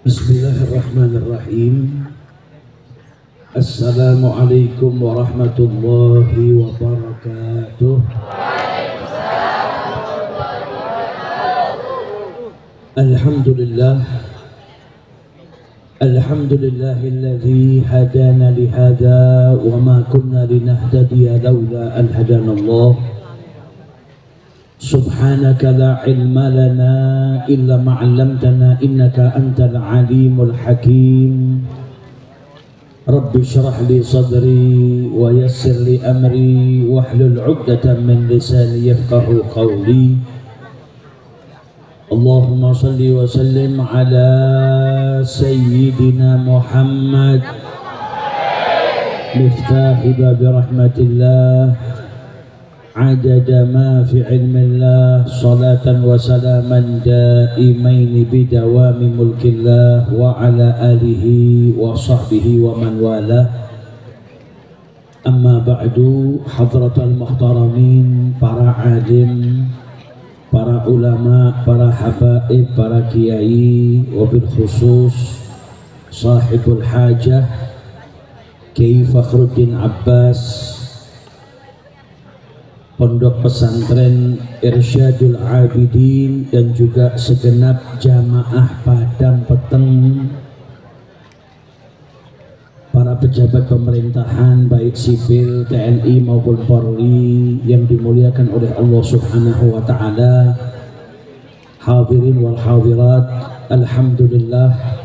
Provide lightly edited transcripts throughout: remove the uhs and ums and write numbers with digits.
Bismillahirrahmanirrahim. Assalamualaikum warahmatullahi wabarakatuh. Alhamdulillah. Alhamdulillahilladzi hadana lihada wa ma kunna linahtadiya laula an hadana Allah. Subhanaka la ilma lana illa ma 'allamtana innaka antal alimul hakim. Rabbi shrah li sadri wa yassir li amri wahlul 'uqdatam min lisani yafqahu qawli. Allahumma salli wa sallim ala sayyidina Muhammad miftahi babi rahmatillah adada ma fi ilmillah salatan wa salaman daimaini bidawami mulkillah wa ala alihi wa sahbihi wa man wala. Amma ba'du, hadratal muhtaramin, para alim, para ulama, para habaib, para kiai, wabil khusus sahibul hajah Kiai Fakhruddin Abbas, Pondok Pesantren Irsyadul Abidin, dan juga segenap jamaah Padang Peteng, para pejabat pemerintahan baik sipil, TNI maupun Polri yang dimuliakan oleh Allah Subhanahu wa taala. Hadirin wal hadirat, alhamdulillah,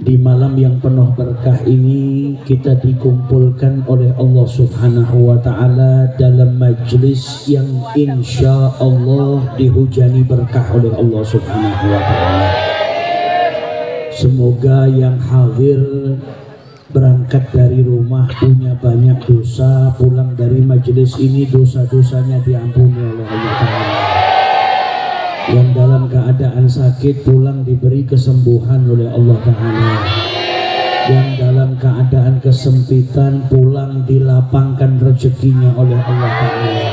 di malam yang penuh berkah ini kita dikumpulkan oleh Allah Subhanahu wa taala dalam majlis yang insya Allah dihujani berkah oleh Allah Subhanahu wa taala. Semoga yang hadir berangkat dari rumah punya banyak dosa, pulang dari majelis ini dosa-dosanya diampuni oleh Allah Ta'ala. Yang dalam keadaan sakit pulang diberi kesembuhan oleh Allah Ta'ala. Yang dalam keadaan kesempitan pulang dilapangkan rezekinya oleh Allah Ta'ala.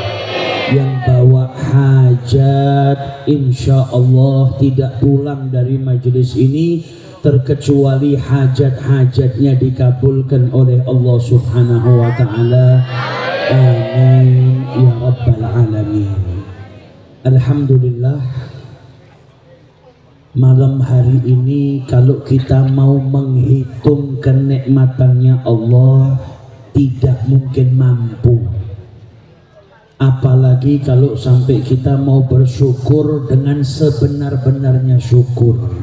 Yang bawa hajat insya Allah tidak pulang dari majelis ini terkecuali hajat-hajatnya dikabulkan oleh Allah Subhanahu wa taala. Amin ya rabbal alamin. Alhamdulillah, malam hari ini kalau kita mau menghitung kenikmatannya Allah tidak mungkin mampu. Apalagi kalau sampai kita mau bersyukur dengan sebenar-benarnya syukur.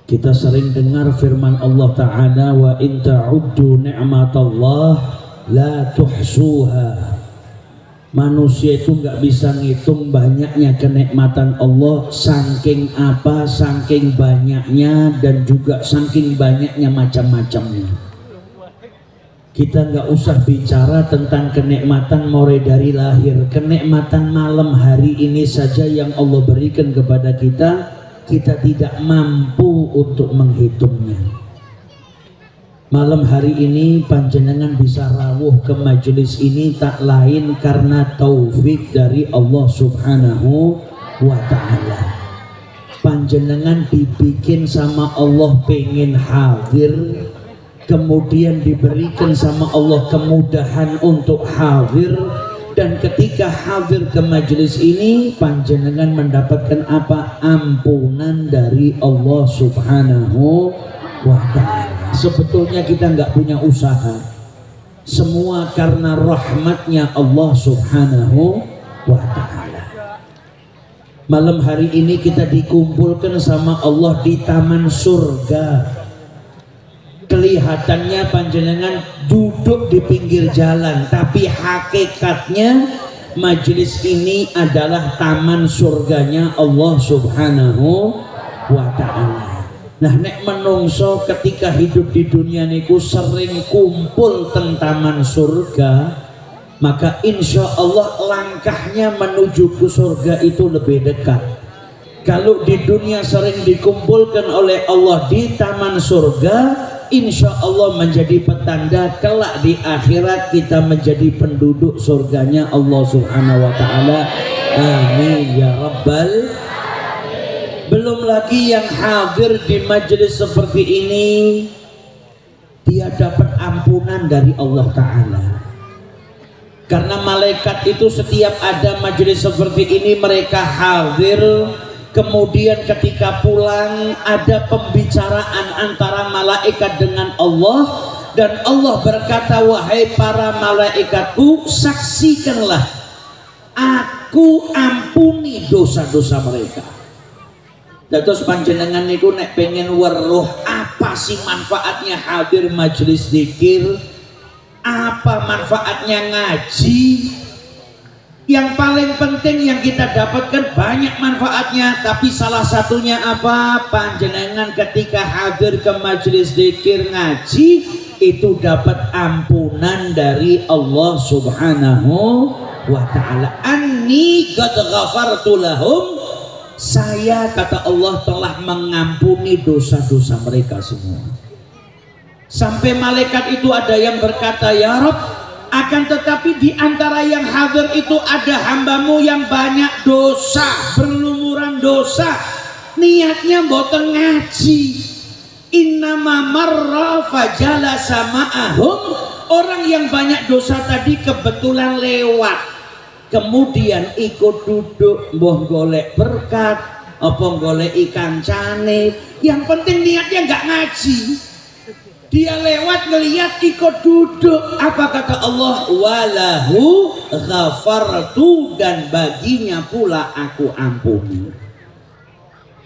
Kita sering dengar firman Allah Ta'ala, wa in ta'uddu ni'matallah la tuhsuha. Manusia itu nggak bisa ngitung banyaknya kenikmatan Allah, saking apa, saking banyaknya, dan juga saking banyaknya macam-macamnya. Kita nggak usah bicara tentang kenikmatan mulai dari lahir. Kenikmatan malam hari ini saja yang Allah berikan kepada kita tidak mampu untuk menghitungnya. Malam hari ini panjenengan bisa rawuh ke majelis ini tak lain karena taufik dari Allah Subhanahu wa ta'ala. Panjenengan dibikin sama Allah pengen hadir, kemudian diberikan sama Allah kemudahan untuk hadir. Dan ketika hadir ke majelis ini, panjenengan mendapatkan apa? Ampunan dari Allah Subhanahu wa ta'ala. Sebetulnya kita nggak punya usaha, semua karena rahmatnya Allah Subhanahu wa ta'ala. Malam hari ini kita dikumpulkan sama Allah di taman surga. Kelihatannya panjenengan duduk di pinggir jalan, tapi hakikatnya majelis ini adalah taman surganya Allah Subhanahu wa ta'ala. Nah, nek menungso ketika hidup di dunia niku sering kumpul teng taman surga, maka insya Allah langkahnya menuju ke surga itu lebih dekat. Kalau di dunia sering dikumpulkan oleh Allah di taman surga, insya Allah menjadi petanda kelak di akhirat kita menjadi penduduk surganya Allah Subhanahu wa ta'ala. Amin ya rabbal. Belum lagi yang hadir di majelis seperti ini, dia dapat ampunan dari Allah Ta'ala. Karena malaikat itu setiap ada majelis seperti ini mereka hadir. Kemudian ketika pulang ada pembicaraan antara malaikat dengan Allah. Dan Allah berkata, wahai para malaikatku, saksikanlah aku ampuni dosa-dosa mereka. Terus panjenengan niku nek pengen weruh apa sih manfaatnya hadir majelis zikir, apa manfaatnya ngaji. Yang paling penting yang kita dapatkan banyak manfaatnya, tapi salah satunya apa? Panjenengan ketika hadir ke majelis zikir ngaji itu dapat ampunan dari Allah Subhanahu wa ta'ala. Anni qad ghafartu lahum, saya kata Allah telah mengampuni dosa-dosa mereka semua. Sampai malaikat itu ada yang berkata, ya Rabb, akan tetapi di antara yang hadir itu ada hambamu yang banyak dosa, berlumuran dosa, niatnya mboten ngaji. Innama marra fajalasa ma'ahum, orang yang banyak dosa tadi kebetulan lewat, kemudian ikut duduk, mbah golek berkat, apa golek ikan cane, yang penting niatnya nggak ngaji. Dia lewat ngelihat ikut duduk, apa kata Allah? Walahu ghafartu, dan baginya pula aku ampuni.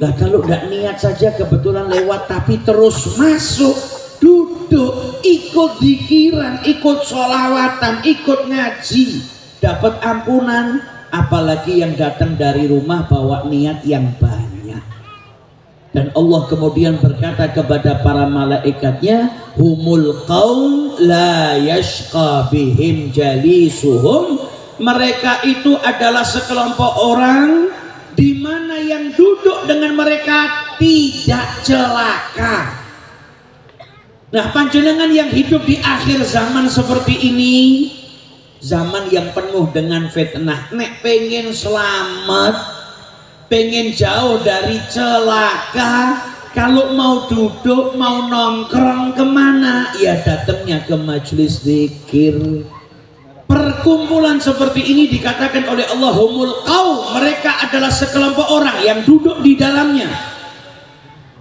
Lah kalau tidak niat saja kebetulan lewat tapi terus masuk, duduk, ikut zikiran, ikut sholawatan, ikut ngaji, dapat ampunan. Apalagi yang datang dari rumah bawa niat yang banyak. Dan Allah kemudian berkata kepada para malaikatnya, humul qaum la yashqa bihim jalisuhum, mereka itu adalah sekelompok orang di mana yang duduk dengan mereka tidak celaka. Nah, panjenengan yang hidup di akhir zaman seperti ini, zaman yang penuh dengan fitnah, nek pengen selamat, pengen jauh dari celaka, kalau mau duduk, mau nongkrong kemana? Ya datangnya ke majelis zikir. Perkumpulan seperti ini dikatakan oleh Allah humul qaum, mereka adalah sekelompok orang yang duduk di dalamnya.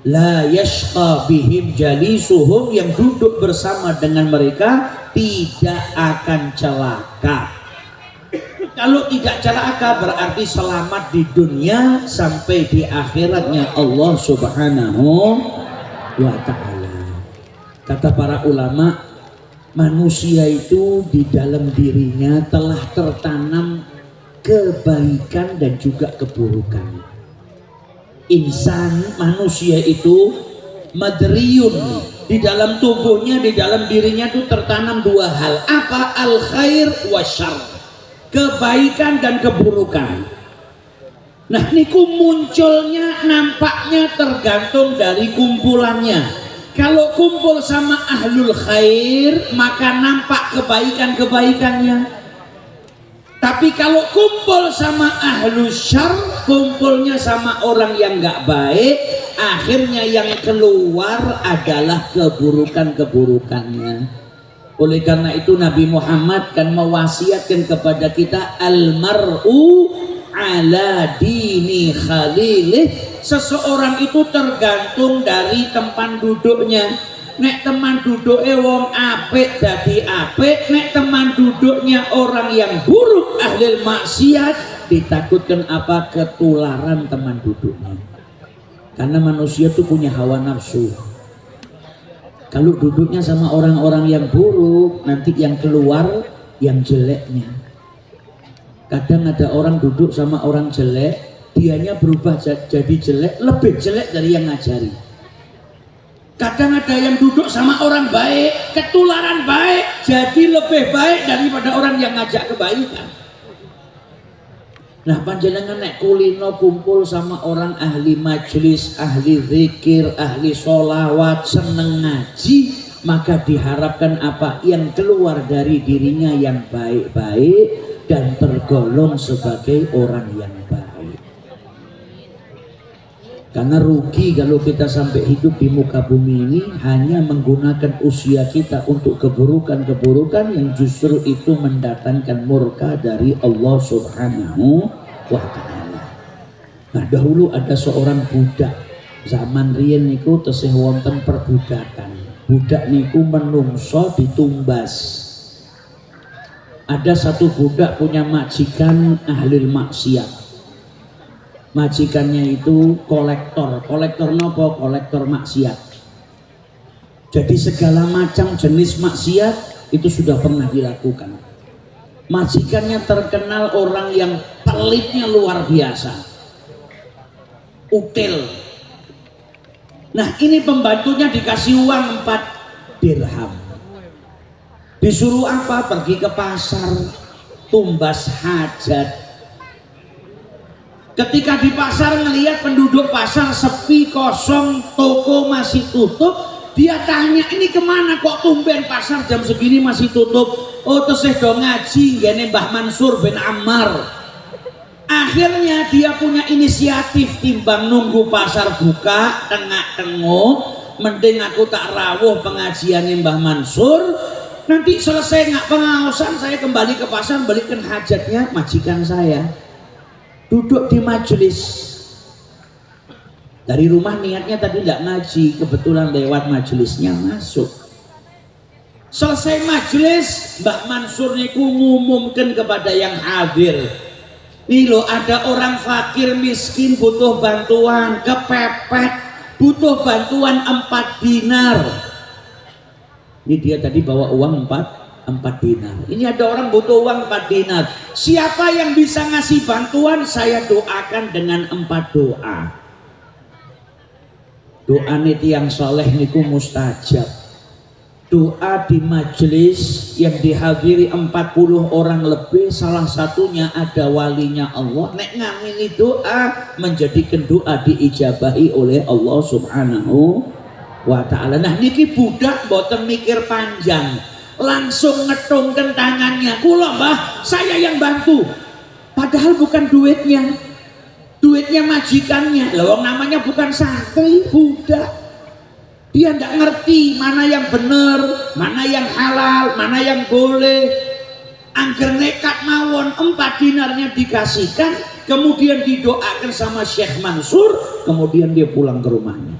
La yashqa bihim jalisuhum, yang duduk bersama dengan mereka tidak akan celaka. Kalau tidak celaka berarti selamat di dunia sampai di akhiratnya Allah Subhanahu wa ta'ala. Kata para ulama, manusia itu di dalam dirinya telah tertanam kebaikan dan juga keburukan. Insan, manusia itu madriyun, di dalam tubuhnya, di dalam dirinya itu tertanam dua hal. Apa? Al khair wa syarr, kebaikan dan keburukan. Nah, niku munculnya nampaknya tergantung dari kumpulannya. Kalau kumpul sama ahlul khair maka nampak kebaikan-kebaikannya. Tapi kalau kumpul sama ahlus syarr, kumpulnya sama orang yang nggak baik, akhirnya yang keluar adalah keburukan-keburukannya. Oleh karena itu Nabi Muhammad kan mewasiatkan kepada kita, almar'u ala dini khalilih, seseorang itu tergantung dari tempat duduknya. Nek teman duduknya wong apik dadi apik, nek teman duduknya orang yang buruk ahli maksiat, ditakutkan apa? Ketularan teman duduknya. Karena manusia itu punya hawa nafsu. Kalau duduknya sama orang-orang yang buruk, nanti yang keluar yang jeleknya. Kadang ada orang duduk sama orang jelek, dianya berubah jadi jelek, lebih jelek dari yang ngajari. Kadang ada yang duduk sama orang baik, ketularan baik, jadi lebih baik daripada orang yang ngajak kebaikan. Nah, panjenengan nek kulino kumpul sama orang ahli majelis, ahli zikir, ahli sholawat, seneng ngaji, maka diharapkan apa? Yang keluar dari dirinya yang baik-baik dan tergolong sebagai orang yang baik. Karena rugi kalau kita sampai hidup di muka bumi ini hanya menggunakan usia kita untuk keburukan-keburukan yang justru itu mendatangkan murka dari Allah Subhanahu wa Ta'ala. Nah, dahulu ada seorang budak zaman riyen niku tesih wonten perbudakan. Budak niku menungso ditumbas. Ada satu budak punya majikan ahli maksiat. Majikannya itu kolektor nopo, kolektor maksiat. Jadi segala macam jenis maksiat itu sudah pernah dilakukan. Majikannya terkenal orang yang pelitnya luar biasa, util. Nah, ini pembantunya dikasih uang 4 dirham. Disuruh apa? Pergi ke pasar, tumbas hajat. Ketika di pasar ngelihat penduduk pasar sepi, kosong, toko masih tutup, dia tanya, ini kemana kok tumben pasar jam segini masih tutup? Oh, tesih do ngaji ngene Mbah Mansur bin Ammar. Akhirnya dia punya inisiatif, timbang nunggu pasar buka tengah-tengah, mending aku tak rawuh pengajiannya Mbah Mansur. Nanti selesai nggak pengaosan, saya kembali ke pasar belikan hajatnya majikan saya. Duduk di majelis. Dari rumah niatnya tadi tidak ngaji, kebetulan lewat majelisnya masuk. Selesai majelis, Mbak Mansur niku ngumumkan kepada yang hadir, nih loh, ada orang fakir miskin butuh bantuan, kepepet, butuh bantuan 4 dinar. Ini dia tadi bawa uang 4 dinar. Ini ada orang butuh uang 4 dinar. Siapa yang bisa ngasih bantuan, saya doakan dengan 4 doa. Doa niti yang soleh niku mustajab. Doa di majelis yang dihadiri 40 orang lebih, salah satunya ada walinya Allah. Nek ngamini doa, menjadikan doa diijabahi oleh Allah Subhanahu wa Ta'ala. Nah, niki budak boten mikir panjang, langsung ngetungkan tangannya, kula Mbah, saya yang bantu. Padahal bukan duitnya, duitnya majikannya. Loh, namanya bukan santri, budak. Dia tidak ngerti mana yang benar, mana yang halal, mana yang boleh. Angger nekat mawon 4 dinarnya dikasihkan, kemudian didoakan sama Syekh Mansur, kemudian dia pulang ke rumahnya.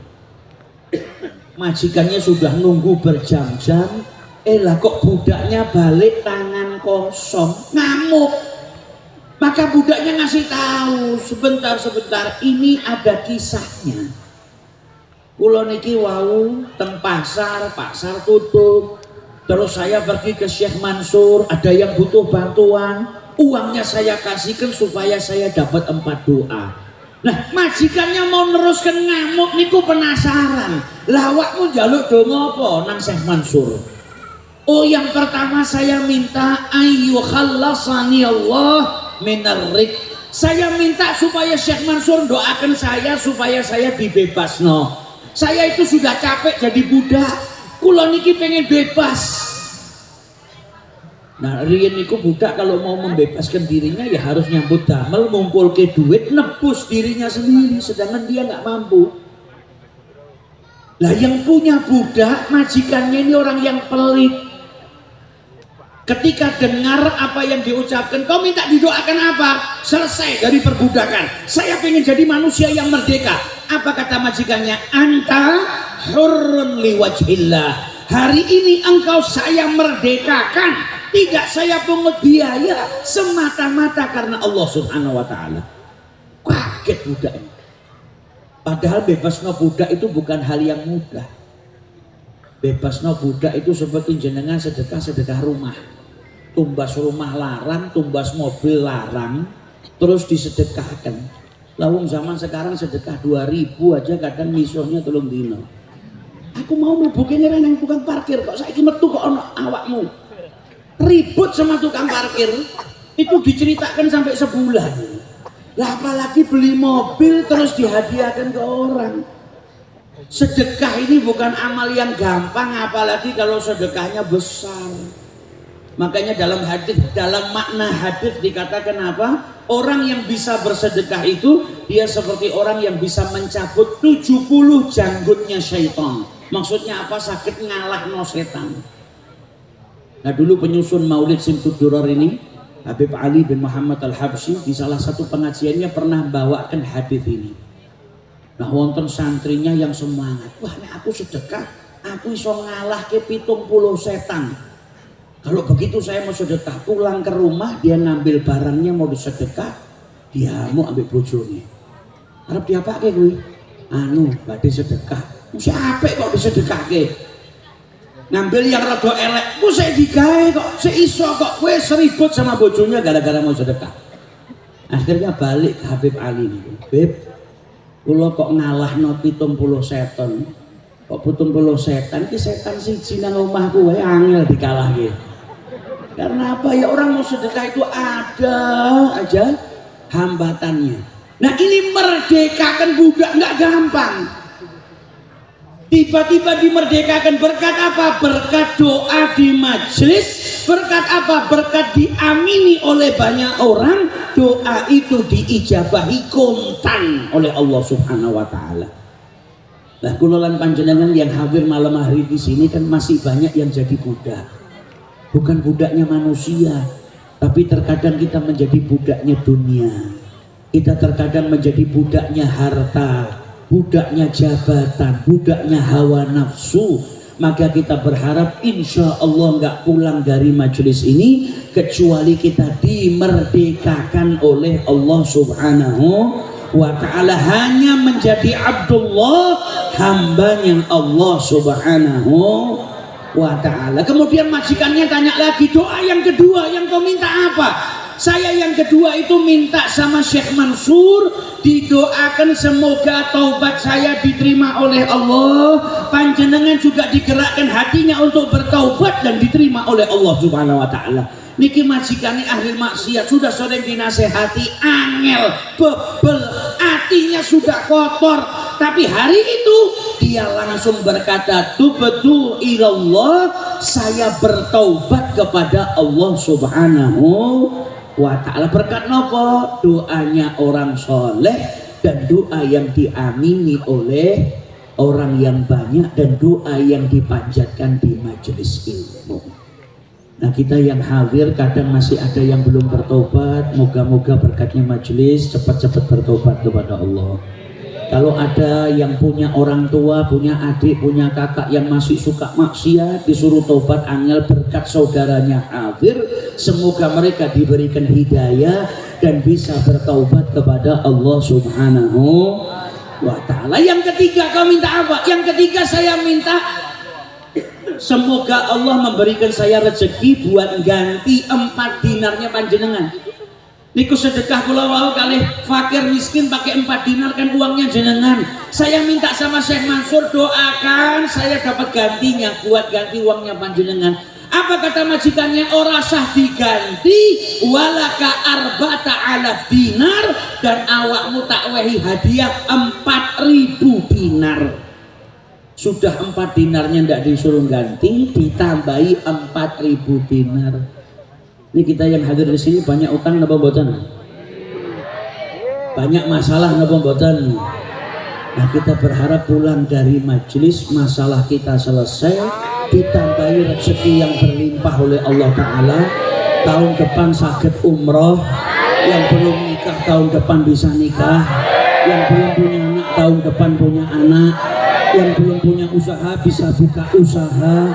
Majikannya sudah nunggu berjam-jam. Lah kok budaknya balik tangan kosong, ngamuk. Maka budaknya ngasih tahu, sebentar ini ada kisahnya. Kula niki wau teng pasar tutup. Terus saya pergi ke Syekh Mansur, ada yang butuh bantuan, uangnya saya kasihkan supaya saya dapat 4 doa. Nah, majikannya mau neruskan ngamuk niku penasaran. Lah awakmu njaluk donga apa nang Syekh Mansur? Oh, yang pertama saya minta ayyukhallasani Allah minarrik. Saya minta supaya Syekh Mansur doakan saya supaya saya dibebasno. Saya itu sudah capek jadi budak. Kula niki pengen bebas. Nah, riyen niku budak kalau mau membebaskan dirinya ya harus nyambut damel, ngumpul ke duit, nebus dirinya sendiri, sedangkan dia nggak mampu. Lah yang punya budak, majikannya ini orang yang pelit. Ketika dengar apa yang diucapkan, kau minta didoakan apa? Selesai dari perbudakan. Saya pengen jadi manusia yang merdeka. Apa kata majikannya? Anta hurrun liwajhillah. Hari ini engkau saya merdekakan. Tidak saya pungut biaya, semata-mata karena Allah Subhanahu wa Ta'ala. Kaget budak ini. Padahal bebasno budak itu bukan hal yang mudah. Bebasno budak itu seperti jenengan sedekah rumah. Tumbas rumah larang, tumbas mobil larang, terus disedekahkan. Lawung zaman sekarang sedekah 2.000 aja kadang misuhnya 3 dino. Aku mau mlebuke nang tukang parkir kok saiki metu kok ana awakmu. Ribut sama tukang parkir itu diceritakan sampai sebulan. Lah apalagi beli mobil terus dihadiahkan ke orang. Sedekah ini bukan amal yang gampang, apalagi kalau sedekahnya besar. Makanya dalam hadis, dalam makna hadis dikatakan apa? Orang yang bisa bersedekah itu dia seperti orang yang bisa mencabut 70 janggutnya syaitan. Maksudnya apa? Sakit ngalah no setan. Nah dulu penyusun Maulid Simtud Duror ini Habib Ali bin Muhammad Al-Habsyi di salah satu pengajiannya pernah bawakan hadis ini. Nah wonten santrinya yang semangat, wah nek aku sedekah aku iso ngalah ke 70 setan. Kalau begitu saya mau sedekah, pulang ke rumah dia ngambil barangnya mau disedekah, dia mau ambil bojone. Arep diapake kuwi? Anu badhe sedekah. Siapa kok disedekahke? Ngambil yang rada elek, ku sik digawe kok, sik iso kok kowe seribut sama bojonya gara-gara mau sedekah. Akhirnya balik ke Habib Ali niku. Beb, kula kok ngalahno 70 setan. Kok 70 setan iki setan siji nang omahku wae angel dikalahke. Karena apa ya, orang mau sedekah itu ada aja hambatannya. Nah ini merdekakan budak nggak gampang. Tiba-tiba dimerdekakan berkat apa? Berkat doa di majelis. Berkat apa? Berkat diamini oleh banyak orang. Doa itu diijabahi kontan oleh Allah Subhanahu wa taala. Nah, kulolan panjenengan yang hadir malam hari di sini kan masih banyak yang jadi budak. Bukan budaknya manusia, tapi terkadang kita menjadi budaknya dunia. Kita terkadang menjadi budaknya harta, budaknya jabatan, budaknya hawa nafsu. Maka kita berharap insya Allah nggak pulang dari majelis ini kecuali kita dimerdekakan oleh Allah Subhanahu wa ta'ala, hanya menjadi Abdullah, hambanya Allah Subhanahu wa ta'ala. Kemudian majikannya tanya lagi, doa yang kedua yang kau minta apa? Saya yang kedua itu minta sama Syekh Mansur didoakan semoga taubat saya diterima oleh Allah, panjenengan juga digerakkan hatinya untuk bertaubat dan diterima oleh Allah Subhanahu wa ta'ala. Niki majikane ahli maksiat sudah sering dinasehati, angel, bebel, hatinya sudah kotor, tapi hari itu dia langsung berkata, tubtu ilallah, saya bertaubat kepada Allah Subhanahu wa ta'ala. Berkat nopo? Doanya orang soleh dan doa yang diamini oleh orang yang banyak dan doa yang dipanjatkan di majelis ilmu. Nah kita yang hadir kadang masih ada yang belum bertobat, moga-moga berkatnya majelis cepat-cepat bertobat kepada Allah. Kalau ada yang punya orang tua, punya adik, punya kakak yang masih suka maksiat, disuruh tobat, angel berkat saudaranya hadir, semoga mereka diberikan hidayah dan bisa bertaubat kepada Allah Subhanahu wa ta'ala. Yang ketiga kau minta apa? Yang ketiga saya minta semoga Allah memberikan saya rezeki buat ganti 4 dinarnya panjenengan. Niku sedekah kula wau kalih fakir miskin pakai 4 dinar kan uangnya jenengan. Saya minta sama Syekh Mansur doakan saya dapat gantinya buat ganti uangnya panjenengan. Apa kata majikannya? Ora sah diganti walaka arba'ata alaf dinar dan awakmu tak wehi hadiah 4.000 dinar. Sudah 4 dinarnya tidak disuruh ganti, ditambahi 4.000 dinar. Ini kita yang hadir di sini banyak utang napa mboten? Banyak masalah napa mboten? Nah kita berharap pulang dari majelis masalah kita selesai, ditambahi rezeki yang berlimpah oleh Allah Ta'ala. Tahun depan sakit umroh, yang belum nikah tahun depan bisa nikah, yang belum punya anak tahun depan punya anak, yang belum punya usaha bisa buka usaha,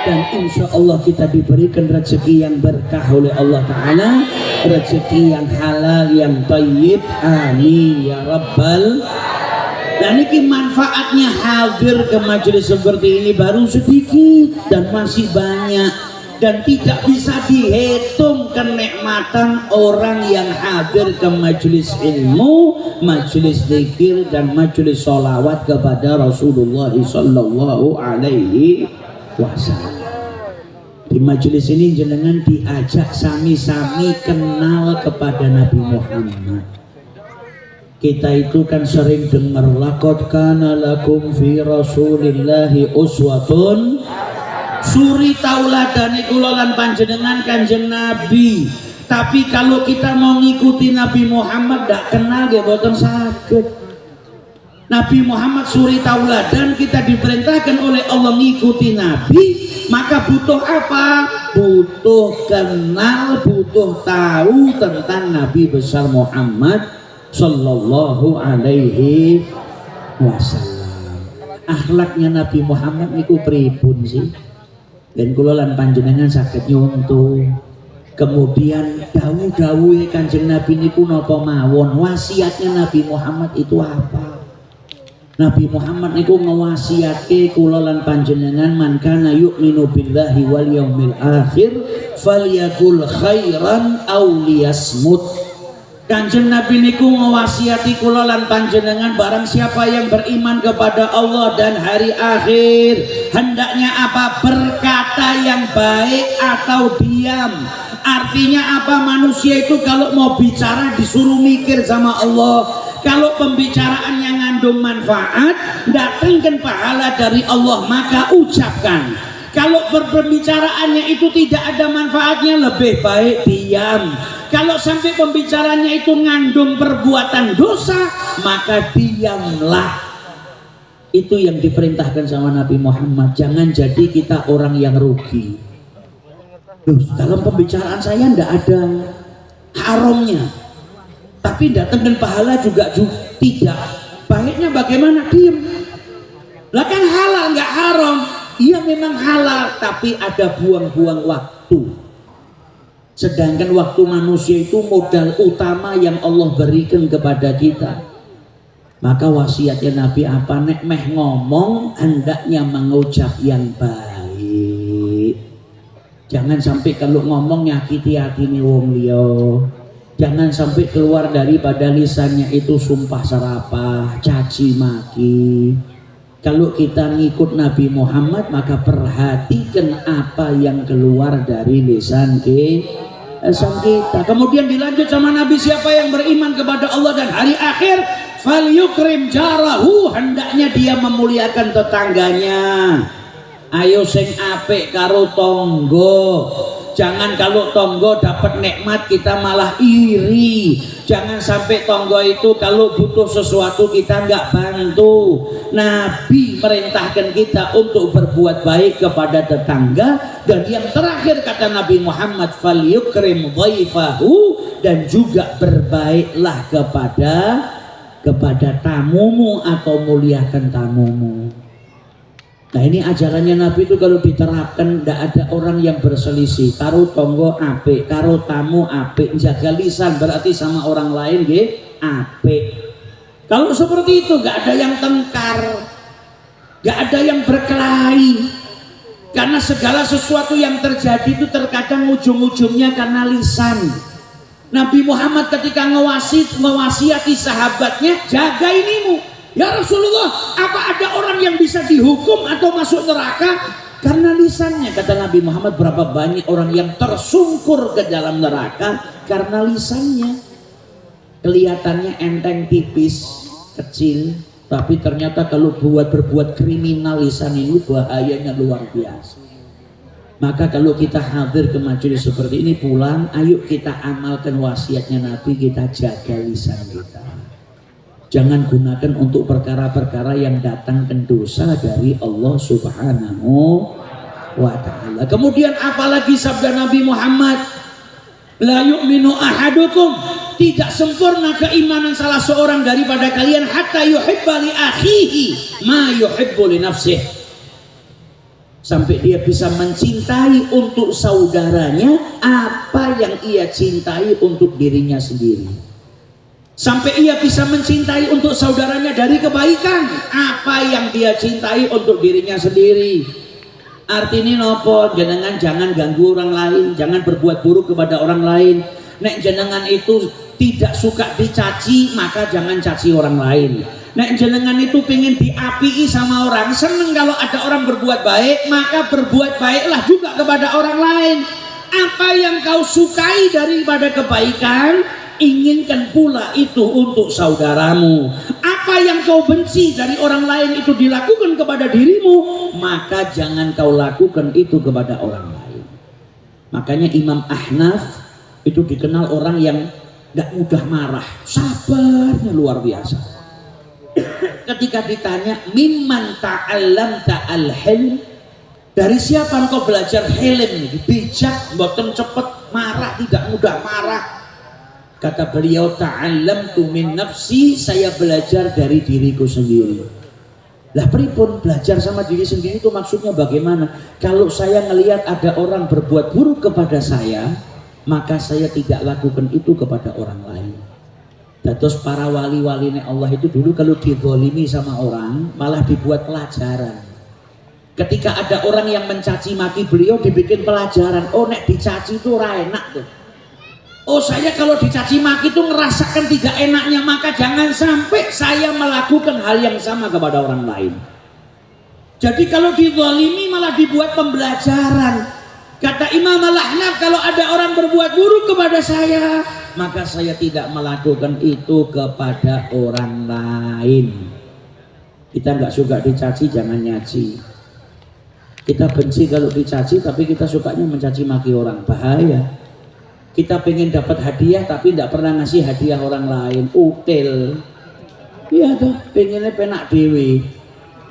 dan insya Allah kita diberikan rezeki yang berkah oleh Allah Ta'ala, rezeki yang halal yang thayyib, amin ya rabbal. Dan ini manfaatnya hadir ke majelis seperti ini baru sedikit dan masih banyak, dan tidak bisa dihitung kenikmatan orang yang hadir ke majelis ilmu, majelis zikir dan majelis sholawat kepada Rasulullah sallallahu alaihi wasallam. Di majelis ini jenengan diajak sami-sami kenal kepada Nabi Muhammad. Kita itu kan sering dengar laqad kana lakum fi rasulillahi uswatun, suri tauladani kula lan panjenengan Kanjeng Nabi Tapi kalau kita mau ngikuti Nabi Muhammad tidak kenal dia boten sakit. Nabi Muhammad suri tauladan, kita diperintahkan oleh Allah ngikuti Nabi, maka butuh apa? Butuh kenal, butuh tahu tentang Nabi besar Muhammad sallallahu alaihi wasallam. Akhlaknya Nabi Muhammad niku pripun sih? Dan kula lan panjenengan saged nyontoh. Kemudian dawuh-dawuhe Kanjeng Nabi niku napa mawon, wasiatnya Nabi Muhammad itu apa? Nabi Muhammad niku ngewasiatke kula lan panjenengan, man kana yu'minu billahi wal yaumil akhir falyakul khairan aw liyasmut. Kanjeng Nabi niku ngewasiati kula lan panjenengan, barang siapa yang beriman kepada Allah dan hari akhir, hendaknya apa? Berkata yang baik atau diam. Artinya apa? Manusia itu kalau mau bicara disuruh mikir sama Allah. Kalau pembicaraannya ngandung manfaat, datangkan pahala dari Allah, maka ucapkan. Kalau pembicaraannya itu tidak ada manfaatnya, lebih baik diam. Kalau sampai pembicaranya itu ngandung perbuatan dosa, maka diamlah. Itu yang diperintahkan sama Nabi Muhammad. Jangan jadi kita orang yang rugi. Loh, dalam pembicaraan saya tidak ada haramnya, tapi datangkan pahala juga tidak. Baiknya bagaimana? Diam. Lah kan halal nggak haram. Iya memang halal, tapi ada buang-buang waktu. Sedangkan waktu manusia itu modal utama yang Allah berikan kepada kita. Maka wasiatnya Nabi apa? Nek meh ngomong, hendaknya mengucap yang baik. Jangan sampai kalau ngomong nyakiti hati nih wong liya. Jangan sampai keluar daripada lisannya itu sumpah serapah, caci maki. Kalau kita ngikut Nabi Muhammad, maka perhatikan apa yang keluar dari lisan kita. Kemudian dilanjut sama Nabi, siapa yang beriman kepada Allah dan hari akhir, falyukrim jarahu, hendaknya dia memuliakan tetangganya. Ayo sing apik karo tonggo. Jangan kalau tonggo dapat nikmat kita malah iri. Jangan sampai tonggo itu kalau butuh sesuatu kita nggak bantu. Nabi merintahkan kita untuk berbuat baik kepada tetangga. Dan yang terakhir kata Nabi Muhammad, falyukrim dhaifahu, dan juga berbaiklah kepada tamumu atau muliakan tamumu. Nah ini ajarannya Nabi itu kalau diterapkan tidak ada orang yang berselisih. Karo tonggo apik, karo tamu apik, jaga lisan berarti sama orang lain nggih apik. Kalau seperti itu nggak ada yang tengkar, nggak ada yang berkelahi. Karena segala sesuatu yang terjadi itu terkadang ujung-ujungnya karena lisan. Nabi Muhammad ketika ngewasiati sahabatnya, jaga inimu. Ya Rasulullah, apa ada orang yang bisa dihukum atau masuk neraka karena lisannya? Kata Nabi Muhammad, berapa banyak orang yang tersungkur ke dalam neraka karena lisannya. Kelihatannya enteng, tipis, kecil, tapi ternyata kalau berbuat kriminal lisan ini bahayanya luar biasa. Maka kalau kita hadir ke majelis seperti ini, pulang ayo kita amalkan wasiatnya Nabi, kita jaga lisan kita. Jangan gunakan untuk perkara-perkara yang datangkan dosa dari Allah Subhanahu wa ta'ala. Kemudian apalagi sabda Nabi Muhammad, la yu'minu ahadukum, tidak sempurna keimanan salah seorang daripada kalian hatta yuhibba li akhihi ma yuhibbu li nafsihi, sampai dia bisa mencintai untuk saudaranya apa yang ia cintai untuk dirinya sendiri. Sampai ia bisa mencintai untuk saudaranya dari kebaikan apa yang dia cintai untuk dirinya sendiri. Artinya nopo, jenengan jangan ganggu orang lain, jangan berbuat buruk kepada orang lain. Nek jenengan itu tidak suka dicaci, maka jangan caci orang lain. Nek jenengan itu pengen diapii sama orang, seneng kalau ada orang berbuat baik, maka berbuat baiklah juga kepada orang lain. Apa yang kau sukai daripada kebaikan, inginkan pula itu untuk saudaramu. Apa yang kau benci dari orang lain itu dilakukan kepada dirimu, maka jangan kau lakukan itu kepada orang lain. Makanya Imam Ahnaf Itu dikenal orang yang tidak mudah marah, sabarnya luar biasa. Ketika ditanya mimman ta'allamta al-hilm, dari siapa engkau belajar hilm, bijak, mboten cepet marah, tidak mudah marah. Kata beliau, ta'allamtu min nafsi, saya belajar dari diriku sendiri. Lah pripun belajar sama diri sendiri itu maksudnya bagaimana? Kalau saya ngelihat ada orang berbuat buruk kepada saya, maka saya tidak lakukan itu kepada orang lain. Terus para wali-wali Allah itu dulu kalau dizalimi sama orang malah dibuat pelajaran. Ketika ada orang yang mencaci maki beliau dibikin pelajaran. Oh nek dicaci itu ora enak tuh. Oh saya kalau dicaci maki itu ngerasakan tidak enaknya, maka jangan sampai saya melakukan hal yang sama kepada orang lain. Jadi kalau dizalimi malah dibuat pembelajaran. Kata Imam Al-Ahnaf, kalau ada orang berbuat buruk kepada saya, maka saya tidak melakukan itu kepada orang lain. Kita nggak suka dicaci, jangan nyaci. Kita benci kalau dicaci, tapi kita sukanya mencaci maki orang, bahaya. Kita pengen dapat hadiah, tapi tidak pernah ngasih hadiah orang lain, util. Iya tuh, pengennya penak dewi.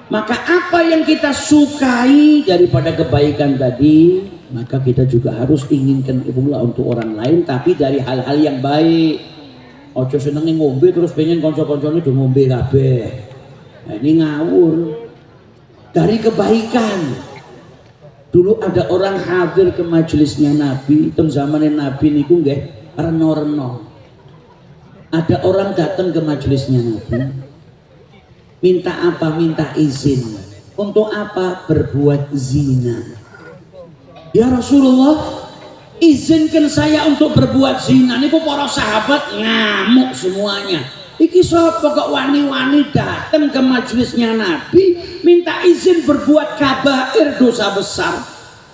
Maka apa yang kita sukai daripada kebaikan tadi, maka kita juga harus inginkan pula untuk orang lain, tapi dari hal-hal yang baik. Ojo senengnya ngombe terus pengen konco-koncone do ngombe kabeh. Nah, ini ngawur. Dari kebaikan. Dulu ada orang hadir ke majelisnya Nabi, teng zamannya Nabi niku nggih reno-reno. Ada orang datang ke majelisnya Nabi. Minta apa? Minta izin. Untuk apa? Berbuat zina. Ya Rasulullah, izinkan saya untuk berbuat zina. Niku para sahabat ngamuk semuanya. Iki sapa kok wani-wani datang ke majelisnya Nabi minta izin berbuat kabair, dosa besar.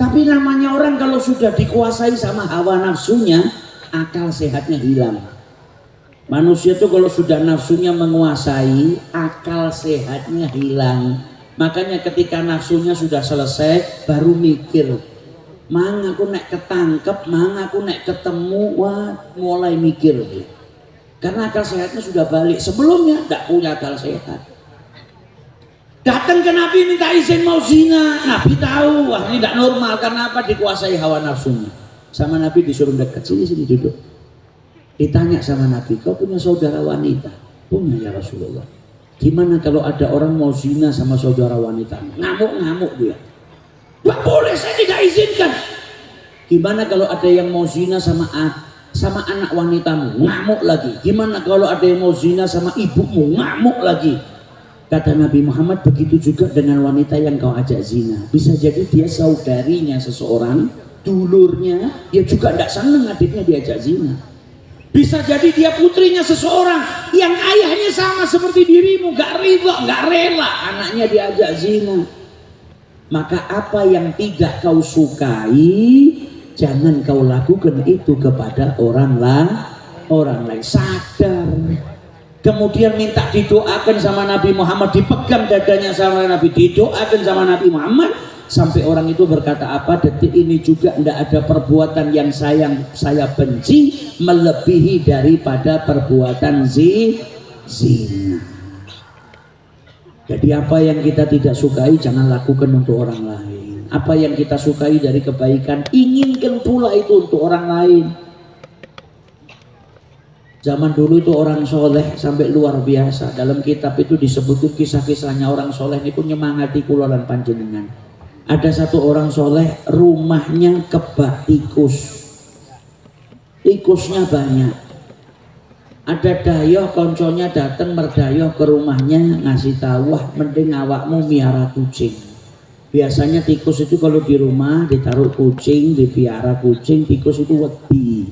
Tapi namanya orang kalau sudah dikuasai sama hawa nafsunya, akal sehatnya hilang. Manusia itu kalau sudah nafsunya menguasai, akal sehatnya hilang. Makanya ketika nafsunya sudah selesai, baru mikir, mang aku nek ketangkep, mang aku nek ketemu, wah mulai mikir. Karena akal sehatnya sudah balik. Sebelumnya tidak punya akal sehat. Datang ke Nabi minta izin mau zina. Nabi tahu, wah ini tidak normal. Karena apa? Dikuasai hawa nafsunya. Sama Nabi disuruh dekat, sini duduk. Ditanya sama Nabi, kau punya saudara wanita? Punya ya Rasulullah. Gimana kalau ada orang mau zina sama saudara wanita? Ngamuk-ngamuk dia. Gak boleh, saya tidak izinkan. Gimana kalau ada yang mau zina sama anak wanitamu? Ngamuk lagi. Gimana kalau ada yang mau zina sama ibumu? Ngamuk lagi. Kata Nabi Muhammad, begitu juga dengan wanita yang kau ajak zina. Bisa jadi dia saudarinya seseorang, dulurnya, dia juga tidak senang adiknya diajak zina. Bisa jadi dia putrinya seseorang yang ayahnya sama seperti dirimu, gak ridho, gak rela anaknya diajak zina. Maka apa yang tidak kau sukai, jangan kau lakukan itu kepada orang lain. Sadar. Kemudian minta didoakan sama Nabi Muhammad, dipegang dadanya sama Nabi, didoakan sama Nabi Muhammad, sampai orang itu berkata apa? Detik ini juga tidak ada perbuatan yang saya benci melebihi daripada perbuatan zina. Jadi apa yang kita tidak sukai jangan lakukan untuk orang lain. Apa yang kita sukai dari kebaikan inginkan pula itu untuk orang lain. Zaman dulu itu orang soleh sampai luar biasa. Dalam kitab itu disebut kisah-kisahnya orang soleh itu nyemangati kula lan panjenengan. Ada satu orang soleh rumahnya kebak tikus. Tikusnya banyak. Ada dayoh konconya datang merdayoh ke rumahnya ngasih tahu, wah mending awakmu miara kucing. Biasanya tikus itu kalau di rumah ditaruh kucing, dipiara kucing, tikus itu wedi.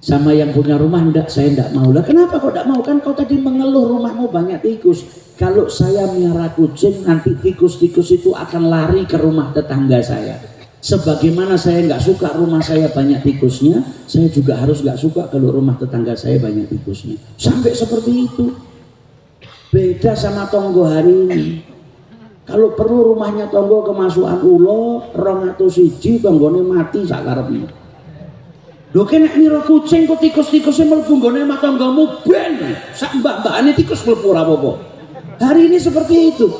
Sama yang punya rumah, enggak, saya enggak mau. Lah kenapa kok enggak mau? Kan kau tadi mengeluh rumahmu banyak tikus. Kalau saya miara kucing, nanti tikus-tikus itu akan lari ke rumah tetangga saya. Sebagaimana saya enggak suka rumah saya banyak tikusnya, saya juga harus enggak suka kalau rumah tetangga saya banyak tikusnya. Sampai seperti itu. Beda sama tonggo hari ini. Kalau perlu rumahnya tonggo kemasukan ulo, 201 tonggone mati sakarepnya. Lho kene mira kucing kok tikus-tikuse mlebu nggone mak tanggamu ben sak mbak-mbakane tikus mlebu ora apa-apa. Hari ini seperti itu.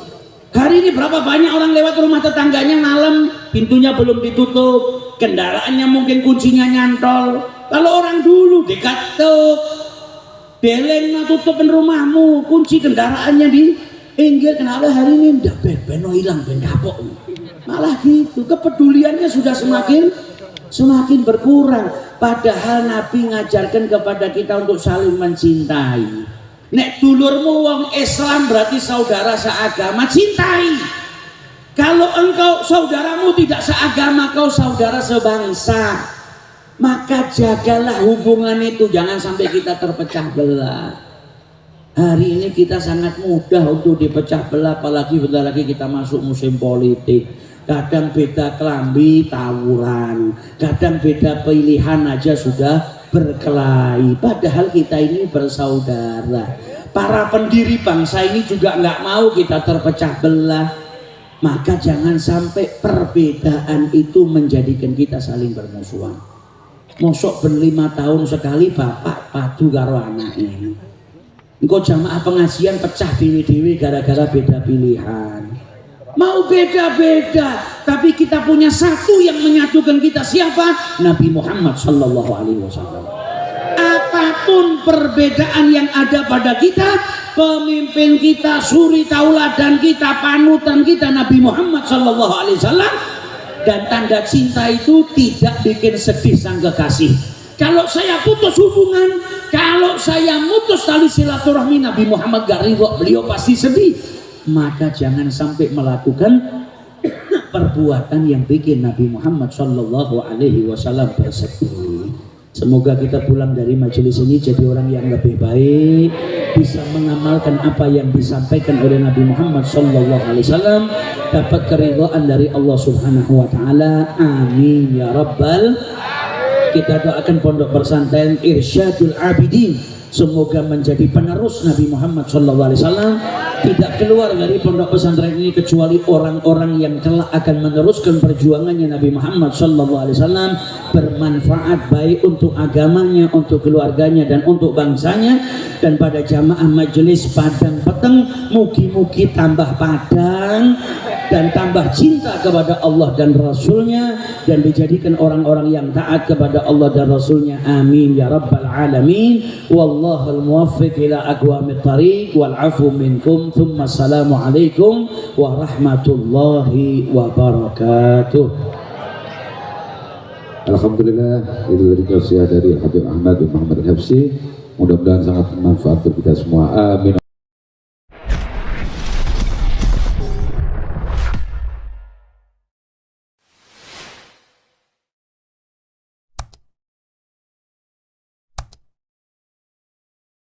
Hari ini berapa banyak orang lewat rumah tetangganya malam, pintunya belum ditutup, kendaraannya mungkin kuncinya nyantol. Kalau orang dulu dikatuk, deleng tutupin rumahmu, kunci kendaraannya di inggil. Kenapa hari ini ndak beno hilang ben kapok. Malah gitu, kepeduliannya sudah semakin berkurang. Padahal Nabi ngajarkan kepada kita untuk saling mencintai. Nek dulurmu wong Islam berarti saudara seagama, cintai. Kalau engkau saudaramu tidak seagama, kau saudara sebangsa, maka jagalah hubungan itu, jangan sampai kita terpecah belah. Hari ini kita sangat mudah untuk dipecah belah, apalagi bentar lagi kita masuk musim politik. Kadang beda kelambi tawuran, kadang beda pilihan aja sudah berkelahi. Padahal kita ini bersaudara. Para pendiri bangsa ini juga nggak mau kita terpecah belah. Maka jangan sampai perbedaan itu menjadikan kita saling bermusuhan. Mosok ben 5 tahun sekali bapak padu karo anaknya. Engkau jamaah pengajian pecah dewi-dewi gara-gara beda pilihan. Mau beda-beda, tapi kita punya satu yang menyatukan kita. Siapa? Nabi Muhammad Sallallahu Alaihi Wasallam. Apapun perbedaan yang ada pada kita, pemimpin kita, suri tauladan kita, panutan kita Nabi Muhammad Sallallahu Alaihi Wasallam. Dan tanda cinta itu tidak bikin sedih sang kekasih. Kalau saya putus hubungan, kalau saya mutus tali silaturahmi, Nabi Muhammad gak ridho, beliau pasti sedih. Maka jangan sampai melakukan perbuatan yang bikin Nabi Muhammad Sallallahu Alaihi Wasallam bersedih. Semoga kita pulang dari majelis ini jadi orang yang lebih baik, bisa mengamalkan apa yang disampaikan oleh Nabi Muhammad Sallallahu Alaihi Wasallam, dapat keridhaan dari Allah Subhanahu Wa Taala. Amin ya Rabbal. Kita doakan pondok pesantren Irsyadul Abidin semoga menjadi penerus Nabi Muhammad SAW. Tidak keluar dari pondok pesantren ini kecuali orang-orang yang kelak akan meneruskan perjuangannya Nabi Muhammad SAW, bermanfaat baik untuk agamanya, untuk keluarganya, dan untuk bangsanya. Dan pada jamaah majelis Padang Peteng, mugi-mugi tambah padang dan tambah cinta kepada Allah dan Rasulnya, dan dijadikan orang-orang yang taat kepada Allah dan Rasulnya. Amin ya Rabbal Alamin. Wallahul muwaffiq ila aqwamit thariq wal afu minkum. Thumma assalamualaikum warahmatullahi wabarakatuh. Alhamdulillah, itu dari tausiah dari Habib Ahmad bin Muhammad Al-Habsyi. Mudah-mudahan sangat bermanfaat untuk kita semua. Amin.